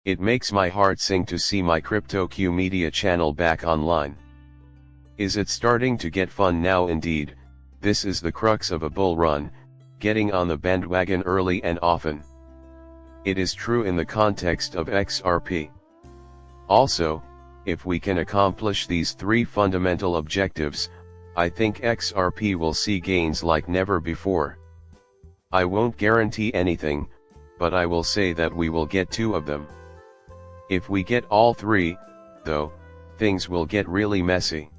It makes my heart sing to see my CryptoQ media channel back online. Is it starting to get fun now? Indeed, this is the crux of a bull run, getting on the bandwagon early and often. It is true in the context of XRP. Also, if we can accomplish these three fundamental objectives, I think XRP will see gains like never before. I won't guarantee anything, but I will say that we will get two of them. If we get all three, though, things will get really messy.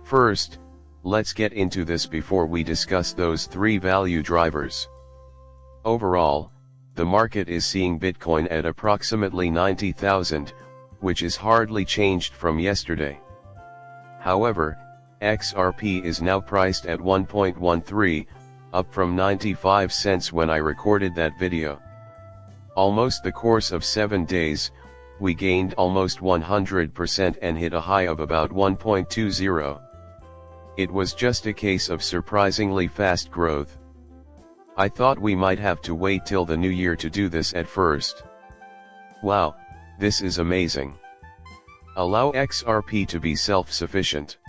First, let's get into this before we discuss those three value drivers. Overall, the market is seeing Bitcoin at approximately 90,000, which is hardly changed from yesterday. However, XRP is now priced at 1.13, up from 95 cents when I recorded that video. Almost the course of 7 days, we gained almost 100% and hit a high of about 1.20. It was just a case of surprisingly fast growth. I thought we might have to wait till the new year to do this at first. Wow, this is amazing. Allow XRP to be self-sufficient.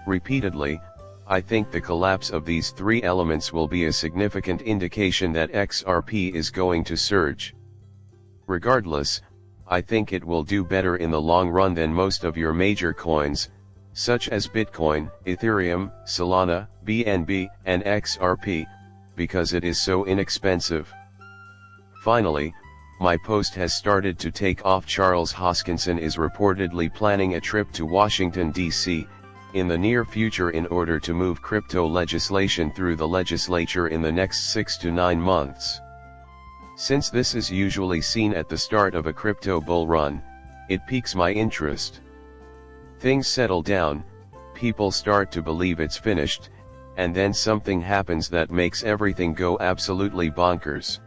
Repeatedly, I think the collapse of these three elements will be a significant indication that XRP is going to surge. Regardless, I think it will do better in the long run than most of your major coins, such as Bitcoin, Ethereum, Solana, BNB, and XRP, because it is so inexpensive. Finally, my post has started to take off. Charles Hoskinson is reportedly planning a trip to Washington, D.C., in the near future in order to move crypto legislation through the legislature in the next 6 to 9 months. Since this is usually seen at the start of a crypto bull run, it piques my interest. Things settle down, people start to believe it's finished, and then something happens that makes everything go absolutely bonkers.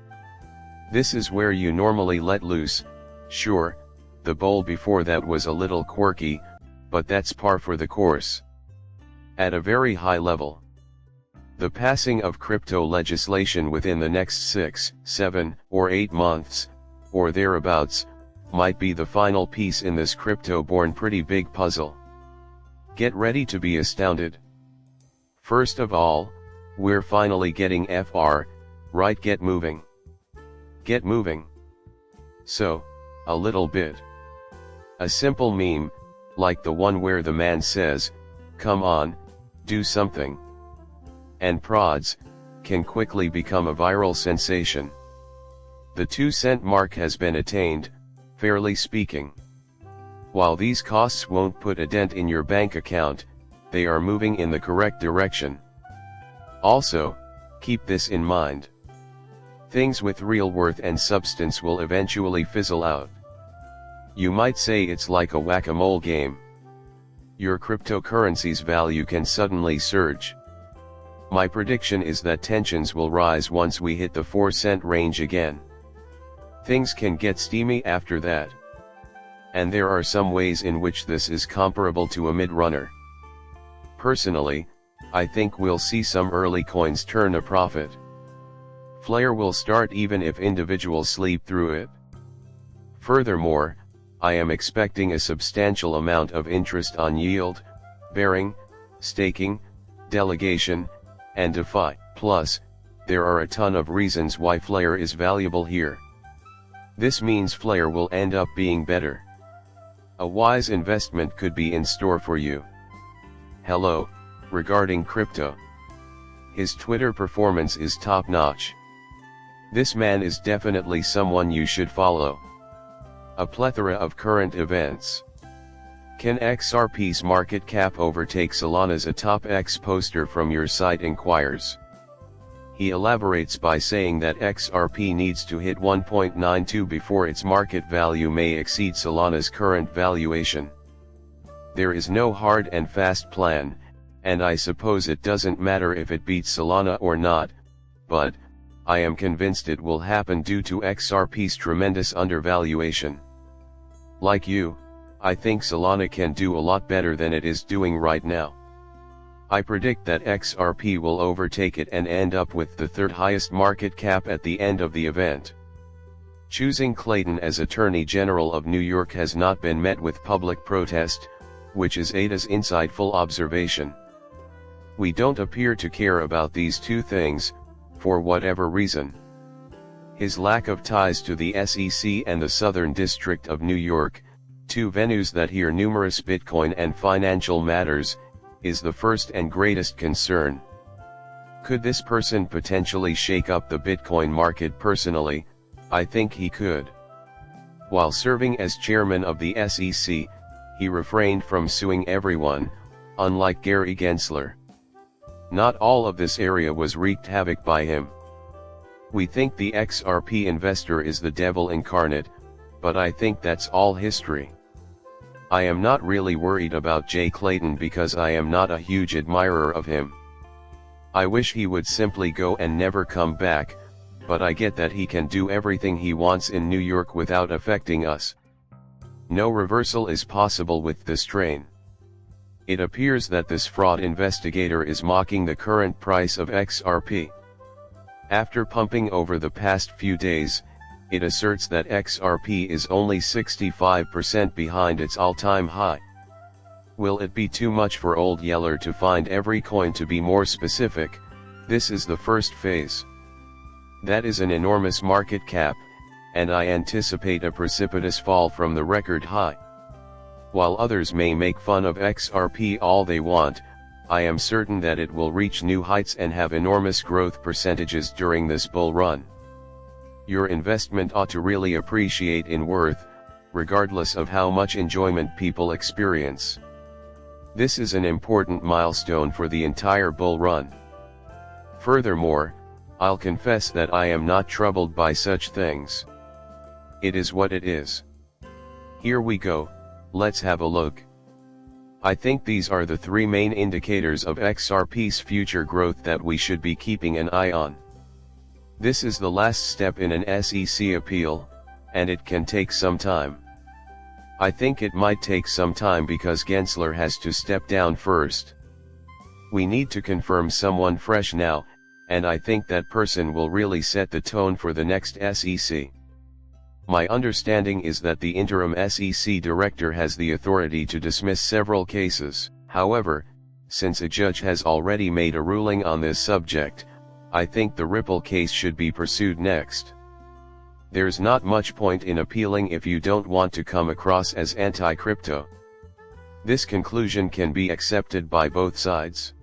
This is where you normally let loose. Sure, the bull before that was a little quirky, but that's par for the course. At a very high level, the passing of crypto legislation within the next 6, 7, or 8 months, or thereabouts, might be the final piece in this crypto-born pretty big puzzle. Get ready to be astounded. First of all, we're finally getting right, get moving. Get moving. So, a little bit. A simple meme, like the one where the man says, "Come on, do something," and prods, can quickly become a viral sensation. The 2-cent mark has been attained, fairly speaking. While these costs won't put a dent in your bank account, they are moving in the correct direction. Also, keep this in mind. Things with real worth and substance will eventually fizzle out. You might say it's like a whack-a-mole game. Your cryptocurrency's value can suddenly surge. My prediction is that tensions will rise once we hit the 4-cent range again. Things can get steamy after that. And there are some ways in which this is comparable to a mid-runner. Personally, I think we'll see some early coins turn a profit. Flare will start even if individuals sleep through it. Furthermore, I am expecting a substantial amount of interest on yield, bearing, staking, delegation, and DeFi. Plus, there are a ton of reasons why Flare is valuable here. This means Flare will end up being better. A wise investment could be in store for you. Hello, regarding crypto. His Twitter performance is top-notch. This man is definitely someone you should follow. A plethora of current events. Can XRP's market cap overtake Solana's? A top X poster from your site inquires. He elaborates by saying that XRP needs to hit 1.92 before its market value may exceed Solana's current valuation. There is no hard and fast plan, and I suppose it doesn't matter if it beats Solana or not, but I am convinced it will happen due to XRP's tremendous undervaluation. Like you, I think Solana can do a lot better than it is doing right now. I predict that XRP will overtake it and end up with the third highest market cap at the end of the event. Choosing Clayton as Attorney General of New York has not been met with public protest, which is Ada's insightful observation. We don't appear to care about these two things, for whatever reason. His lack of ties to the SEC and the Southern District of New York, two venues that hear numerous Bitcoin and financial matters, is the first and greatest concern. Could this person potentially shake up the Bitcoin market? Personally, I think he could. While serving as chairman of the SEC, he refrained from suing everyone, unlike Gary Gensler. Not all of this area was wreaked havoc by him. We think the XRP investor is the devil incarnate, but I think that's all history. I am not really worried about Jay Clayton because I am not a huge admirer of him. I wish he would simply go and never come back, but I get that he can do everything he wants in New York without affecting us. No reversal is possible with this train. It appears that this fraud investigator is mocking the current price of XRP. After pumping over the past few days, it asserts that XRP is only 65% behind its all-time high. Will it be too much for old Yeller to find every coin? To be more specific, this is the first phase. That is an enormous market cap, and I anticipate a precipitous fall from the record high. While others may make fun of XRP all they want, I am certain that it will reach new heights and have enormous growth percentages during this bull run. Your investment ought to really appreciate in worth, regardless of how much enjoyment people experience. This is an important milestone for the entire bull run. Furthermore, I'll confess that I am not troubled by such things. It is what it is. Here we go, let's have a look. I think these are the three main indicators of XRP's future growth that we should be keeping an eye on. This is the last step in an SEC appeal, and it can take some time. I think it might take some time because Gensler has to step down first. We need to confirm someone fresh now, and I think that person will really set the tone for the next SEC. My understanding is that the interim SEC director has the authority to dismiss several cases. However, since a judge has already made a ruling on this subject, I think the Ripple case should be pursued next. There's not much point in appealing if you don't want to come across as anti-crypto. This conclusion can be accepted by both sides.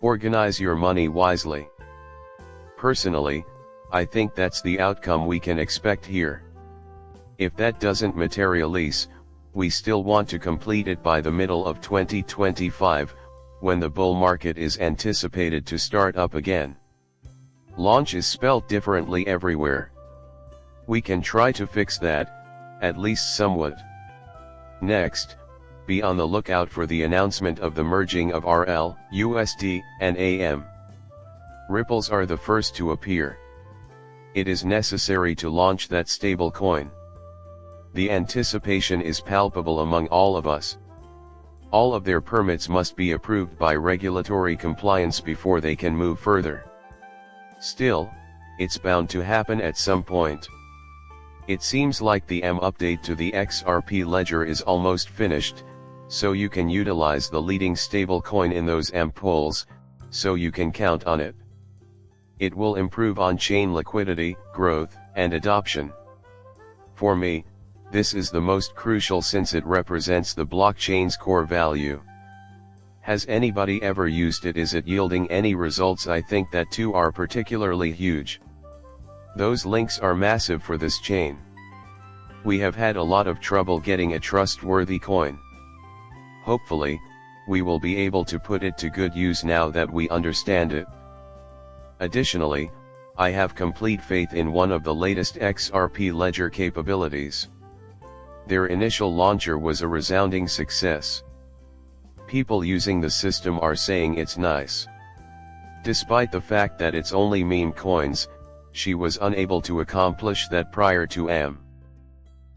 Organize your money wisely. Personally, I think that's the outcome we can expect here. If that doesn't materialize, we still want to complete it by the middle of 2025, when the bull market is anticipated to start up again. Launch is spelled differently everywhere. We can try to fix that, at least somewhat. Next, be on the lookout for the announcement of the merging of RL, USD, and AM. Ripples are the first to appear. It is necessary to launch that stable coin. The anticipation is palpable among all of us. All of their permits must be approved by regulatory compliance before they can move further. Still, it's bound to happen at some point. It seems like the AM update to the XRP ledger is almost finished, so you can utilize the leading stablecoin in those AM pools, so you can count on it. It will improve on-chain liquidity, growth, and adoption. For me, this is the most crucial since it represents the blockchain's core value. Has anybody ever used it? Is it yielding any results? I think that too are particularly huge. Those links are massive for this chain. We have had a lot of trouble getting a trustworthy coin. Hopefully, we will be able to put it to good use now that we understand it. Additionally, I have complete faith in one of the latest XRP ledger capabilities. Their initial launcher was a resounding success. People using the system are saying it's nice. Despite the fact that it's only meme coins, she was unable to accomplish that prior to AM.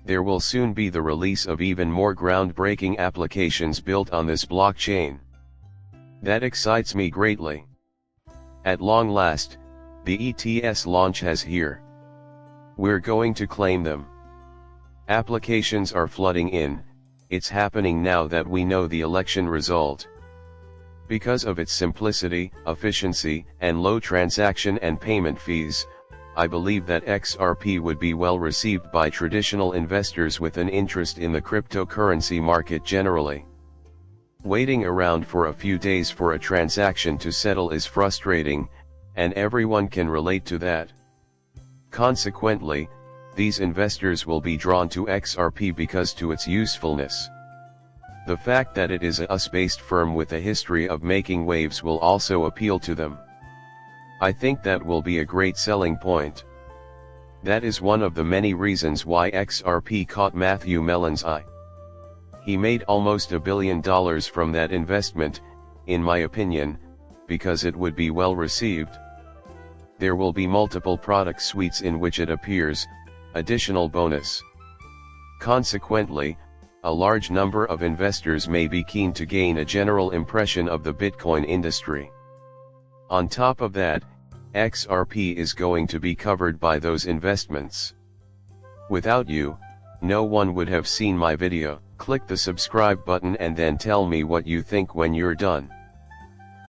There will soon be the release of even more groundbreaking applications built on this blockchain. That excites me greatly. At long last, the ETS launch has here. We're going to claim them. Applications are flooding in, it's happening now that we know the election result. Because of its simplicity, efficiency, and low transaction and payment fees, I believe that XRP would be well received by traditional investors with an interest in the cryptocurrency market generally. Waiting around for a few days for a transaction to settle is frustrating, and everyone can relate to that. Consequently, these investors will be drawn to XRP because to its usefulness. The fact that it is a US-based firm with a history of making waves will also appeal to them. I think that will be a great selling point. That is one of the many reasons why XRP caught Matthew Mellon's eye. He made almost $1 billion from that investment, in my opinion, because it would be well received. There will be multiple product suites in which it appears, additional bonus. Consequently, a large number of investors may be keen to gain a general impression of the Bitcoin industry. On top of that, XRP is going to be covered by those investments. Without you, no one would have seen my video. Click the subscribe button and then tell me what you think when you're done.